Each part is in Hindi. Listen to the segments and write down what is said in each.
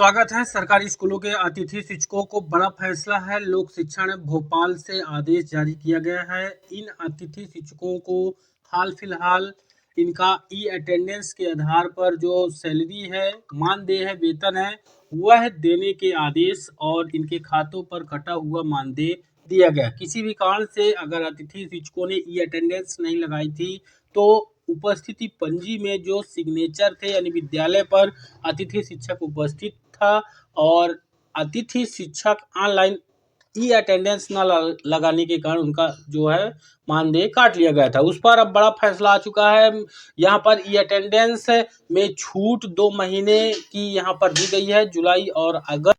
स्वागत है। सरकारी स्कूलों के अतिथि शिक्षकों को बड़ा फैसला है। लोक शिक्षण भोपाल से आदेश जारी किया गया है। इन अतिथि शिक्षकों को हाल फिलहाल इनका ई अटेंडेंस के आधार पर जो सैलरी है, मानदेय है, वेतन है, वह देने के आदेश और इनके खातों पर कटा हुआ मानदेय दिया गया। किसी भी कारण से अगर अतिथि शिक्षकों ने ई अटेंडेंस नहीं लगाई थी तो उपस्थिति पंजी में जो सिग्नेचर थे, यानी विद्यालय पर अतिथि शिक्षक उपस्थित था और अतिथि शिक्षक ऑनलाइन ई अटेंडेंस न लगाने के कारण उनका जो है मानदेय काट लिया गया था। उस पर अब बड़ा फैसला आ चुका है। यहाँ पर ई अटेंडेंस में छूट 2 महीने की यहाँ पर दी गई है। जुलाई और अगस्त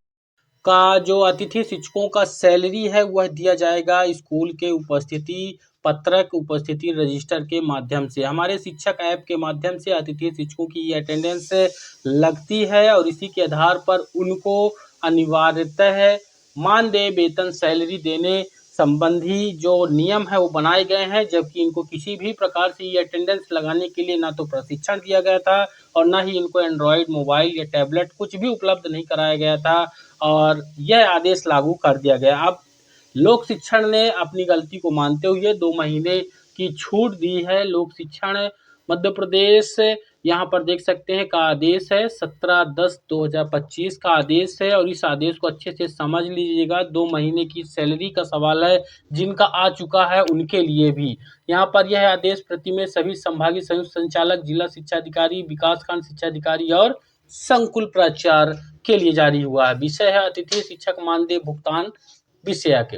का जो अतिथि शिक्षकों का सैलरी है वह दिया जाएगा स्कूल के उपस्थिति पत्रक, उपस्थिति रजिस्टर के माध्यम से। हमारे शिक्षक ऐप के माध्यम से अतिथि शिक्षकों की अटेंडेंस लगती है और इसी के आधार पर उनको अनिवार्यतः मानदेय, वेतन, सैलरी देने संबंधी जो नियम है वो बनाए गए हैं। जबकि इनको किसी भी प्रकार से ये अटेंडेंस लगाने के लिए ना तो प्रशिक्षण दिया गया था और ना ही इनको एंड्रॉयड मोबाइल या टैबलेट कुछ भी उपलब्ध नहीं कराया गया था और यह आदेश लागू कर दिया गया। अब लोक शिक्षण ने अपनी गलती को मानते हुए 2 महीने की छूट दी है। लोक शिक्षण मध्य प्रदेश यहाँ पर देख सकते हैं का आदेश है, 17/10/2025 का आदेश है और इस आदेश को अच्छे से समझ लीजिएगा। 2 महीने की सैलरी का सवाल है, जिनका आ चुका है उनके लिए भी। यहाँ पर यह आदेश प्रति में सभी संभागीय संयुक्त संचालक, जिला शिक्षा अधिकारी, विकासखंड शिक्षा अधिकारी और संकुल प्राचार्य के लिए जारी हुआ है। विषय है अतिथि शिक्षक मानदेय भुगतान विषय के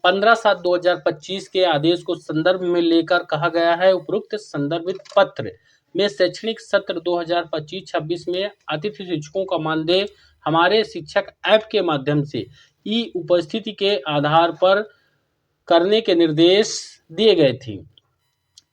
15/7/2025 के आदेश को संदर्भ में लेकर कहा गया है, उपरोक्त संदर्भित पत्र में शैक्षणिक सत्र 2025-26 में अतिथि शिक्षकों का मानदेय हमारे शिक्षक ऐप के माध्यम से ई उपस्थिति के आधार पर करने के निर्देश दिए गए थे।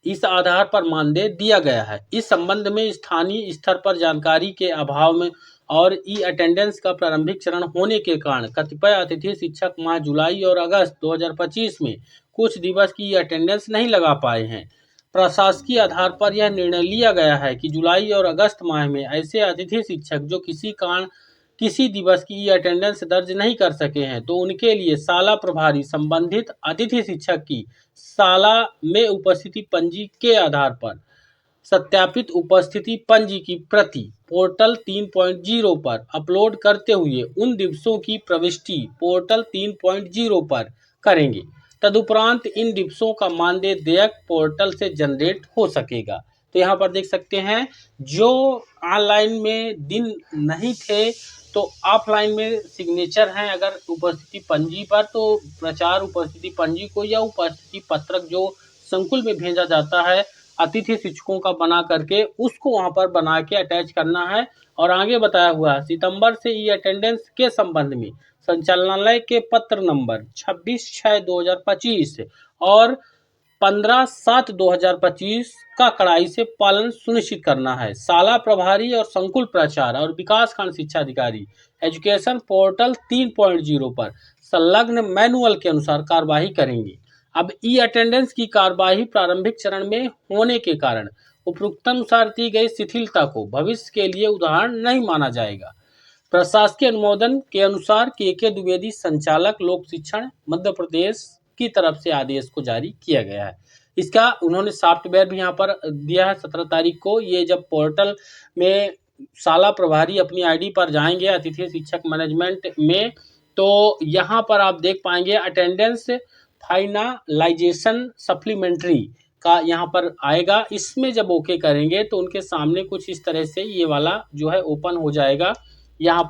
इस आधार पर मानदेय दिया गया है। इस संबंध में स्थानीय स्तर पर जानकारी के अभाव में और ई अटेंडेंस का प्रारंभिक चरण होने के कारण कतिपय अतिथि शिक्षक माह जुलाई और अगस्त 2025 में कुछ दिवस की अटेंडेंस नहीं लगा पाए हैं। प्रशासकीय आधार पर यह निर्णय लिया गया है कि जुलाई और अगस्त माह में ऐसे अतिथि शिक्षक जो किसी कारण किसी दिवस की अटेंडेंस दर्ज नहीं कर सके हैं तो उनके लिए शाला प्रभारी संबंधित अतिथि शिक्षक की शाला में उपस्थिति पंजी के आधार पर सत्यापित उपस्थिति पंजी की प्रति पोर्टल 3.0 पर अपलोड करते हुए उन दिवसों की प्रविष्टि पोर्टल 3.0 पर करेंगे। तदुपरांत इन दिवसों का मानदेय देयक पोर्टल से जनरेट हो सकेगा। तो यहाँ पर देख सकते हैं जो ऑनलाइन में दिन नहीं थे तो ऑफलाइन में सिग्नेचर हैं अगर उपस्थिति पंजी पर, तो प्रचार उपस्थिति पंजी को या उपस्थिति पत्रक जो संकुल में भेजा जाता है अतिथि शिक्षकों का बना करके उसको वहां पर बना के अटैच करना है। और आगे बताया हुआ है सितंबर से ई अटेंडेंस के संबंध में संचालनालय के पत्र नंबर 26/6/2025 और 15/7/2025 का कड़ाई से पालन सुनिश्चित करना है। शाला प्रभारी और संकुल प्राचार्य और विकासखंड शिक्षा अधिकारी एजुकेशन पोर्टल 3.0 पर संलग्न मैनुअल के अनुसार कार्यवाही करेंगे। अब ई अटेंडेंस की कार्यवाही प्रारंभिक चरण में होने के कारण उपरोक्तानुसार दी गई शिथिलता को भविष्य के लिए उदाहरण नहीं माना जाएगा। प्रशासकीय अनुमोदन के अनुसार के द्विवेदी संचालक लोक शिक्षण मध्य प्रदेश की तरफ से आदेश को जारी किया गया है। इसका उन्होंने सॉफ्टवेयर भी यहाँ पर दिया है 17 तारीख को। ये जब पोर्टल में शाला प्रभारी अपनी आईडी पर जाएंगे अतिथि शिक्षक मैनेजमेंट में तो यहाँ पर आप देख पाएंगे अटेंडेंस फाइनलाइजेशन सप्लीमेंट्री का यहाँ पर आएगा। इसमें जब ओके करेंगे तो उनके सामने कुछ इस तरह से ये वाला जो है ओपन हो जाएगा। यहाँ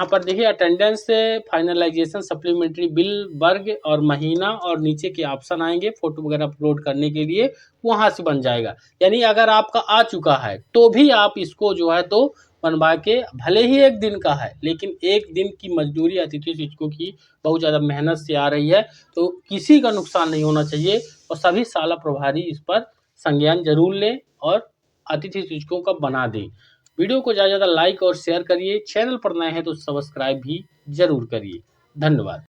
पर देखिए अटेंडेंस फाइनलाइजेशन सप्लीमेंट्री बिल वर्ग और महीना और नीचे के ऑप्शन आएंगे फोटो वगैरह अपलोड करने के लिए, वहां से बन जाएगा। यानी अगर आपका आ चुका है तो भी आप इसको जो है तो बनवा के, भले ही 1 दिन का है लेकिन 1 दिन की मजदूरी अतिथि शिक्षकों की बहुत ज़्यादा मेहनत से आ रही है तो किसी का नुकसान नहीं होना चाहिए और सभी शाला प्रभारी इस पर संज्ञान जरूर लें और अतिथि शिक्षकों का बना दें। वीडियो को ज़्यादा से ज़्यादा लाइक और शेयर करिए। चैनल पर नए हैं तो सब्सक्राइब भी जरूर करिए। धन्यवाद।